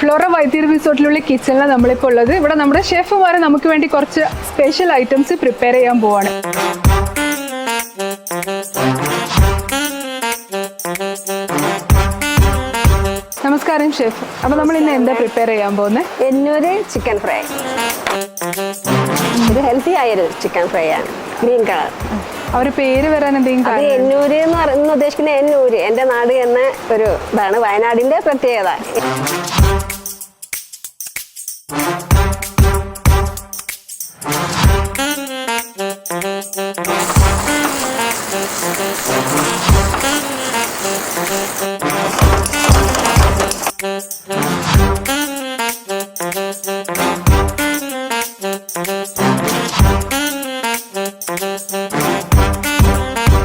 Flora Vythiri റിസോർട്ടിലുള്ള കിച്ചണിലാണ് നമ്മളിപ്പോൾ ഉള്ളത്. ഇവിടെ നമ്മുടെ ഷെഫുമാർ നമുക്ക് വേണ്ടി കുറച്ച് സ്പെഷ്യൽ ഐറ്റംസ് പ്രിപ്പയർ ചെയ്യാൻ പോവാണ്. നമസ്കാരം ഷെഫ്. അപ്പൊ നമ്മൾ ഇന്ന് എന്താ പ്രിപ്പയർ ചെയ്യാൻ പോകുന്നത്? എന്നൂര് ചിക്കൻ ഫ്രൈ. ഇത് ഹെൽത്തി ആയൊരു ചിക്കൻ ഫ്രൈ ആണ്. Green colour. അവര് പേര് വരാൻ എന്തെങ്കിലും? അത് എന്നൂര് എന്ന് പറയുന്ന ഉദ്ദേശിക്കുന്ന എന്നൂര് എന്റെ നാട് എന്ന ഒരു ഇതാണ് വയനാടിന്റെ പ്രത്യേകത.